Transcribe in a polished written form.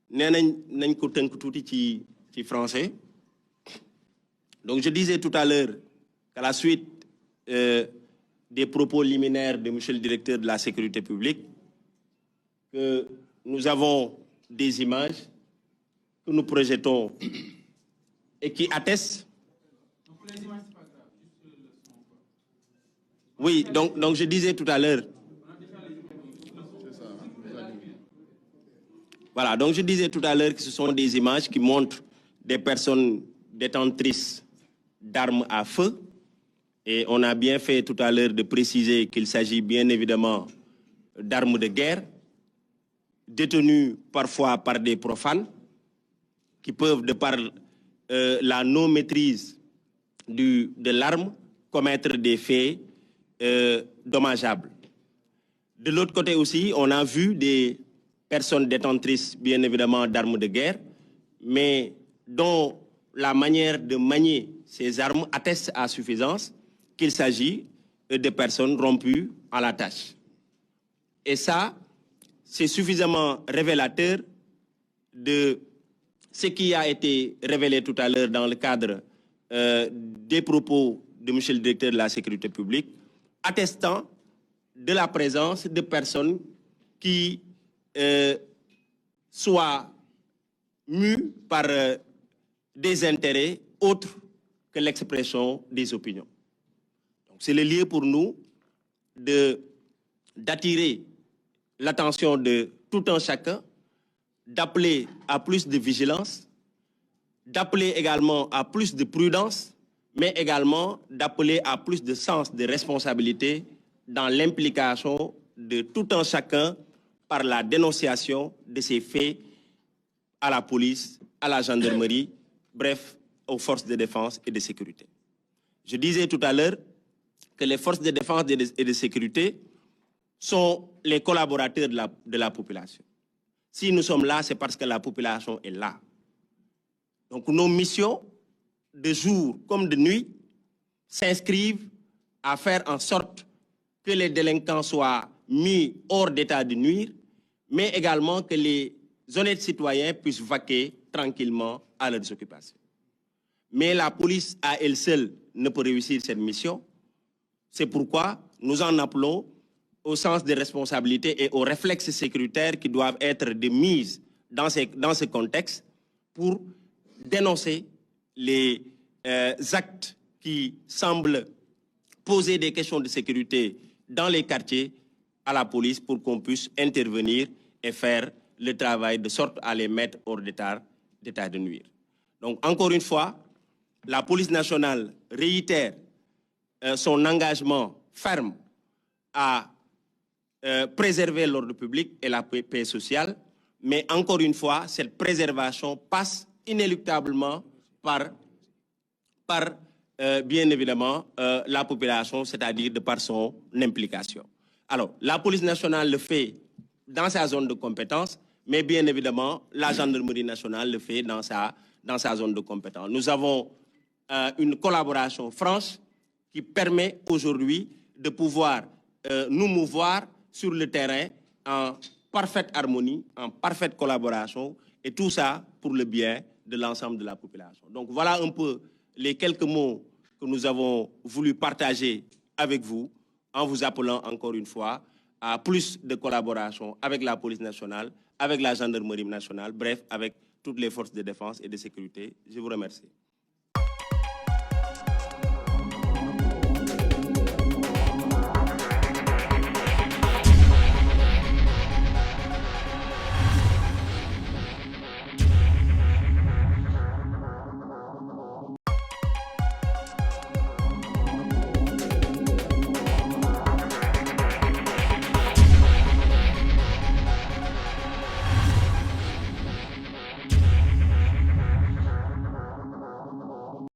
nañ ko tënk tuuti ci français. Donc je disais tout à l'heure qu'à la suite des propos liminaires de monsieur le directeur de la sécurité publique, que nous avons des images que nous projetons et qui attestent. Oui, donc je disais tout à l'heure. Voilà, donc je disais tout à l'heure que ce sont des images qui montrent des personnes détentrices d'armes à feu. Et on a bien fait tout à l'heure de préciser qu'il s'agit bien évidemment d'armes de guerre, détenues parfois par des profanes, qui peuvent, de par la non-maîtrise de l'arme, commettre des faits dommageables. De l'autre côté aussi, on a vu des personnes détentrices, bien évidemment, d'armes de guerre, mais dont la manière de manier ces armes atteste à suffisance qu'il s'agit de personnes rompues à la tâche. Et ça, c'est suffisamment révélateur de ce qui a été révélé tout à l'heure dans le cadre des propos de M. le directeur de la sécurité publique, attestant de la présence de personnes qui soient mues par des intérêts autres que l'expression des opinions. C'est le lieu pour nous d'attirer l'attention de tout un chacun, d'appeler à plus de vigilance, d'appeler également à plus de prudence, mais également d'appeler à plus de sens de responsabilité dans l'implication de tout un chacun par la dénonciation de ces faits à la police, à la gendarmerie, bref, aux forces de défense et de sécurité. Je disais tout à l'heure que les forces de défense et de sécurité sont les collaborateurs de la population. Si nous sommes là, c'est parce que la population est là. Donc nos missions, de jour comme de nuit, s'inscrivent à faire en sorte que les délinquants soient mis hors d'état de nuire, mais également que les honnêtes citoyens puissent vaquer tranquillement à leurs occupations. Mais la police à elle seule ne peut réussir cette mission. C'est pourquoi nous en appelons au sens des responsabilités et aux réflexes sécuritaires qui doivent être de mise dans ce contexte pour dénoncer les actes qui semblent poser des questions de sécurité dans les quartiers à la police pour qu'on puisse intervenir et faire le travail de sorte à les mettre hors d'état de nuire. Donc, encore une fois, la police nationale réitère son engagement ferme à préserver l'ordre public et la paix sociale, mais encore une fois, cette préservation passe inéluctablement par bien évidemment la population, c'est-à-dire de par son implication. Alors, la police nationale le fait dans sa zone de compétence, mais bien évidemment, la gendarmerie nationale le fait dans sa zone de compétence. Nous avons une collaboration franche qui permet aujourd'hui de pouvoir nous mouvoir sur le terrain en parfaite harmonie, en parfaite collaboration, et tout ça pour le bien de l'ensemble de la population. Donc voilà un peu les quelques mots que nous avons voulu partager avec vous, en vous appelant encore une fois à plus de collaboration avec la police nationale, avec la gendarmerie nationale, bref, avec toutes les forces de défense et de sécurité. Je vous remercie.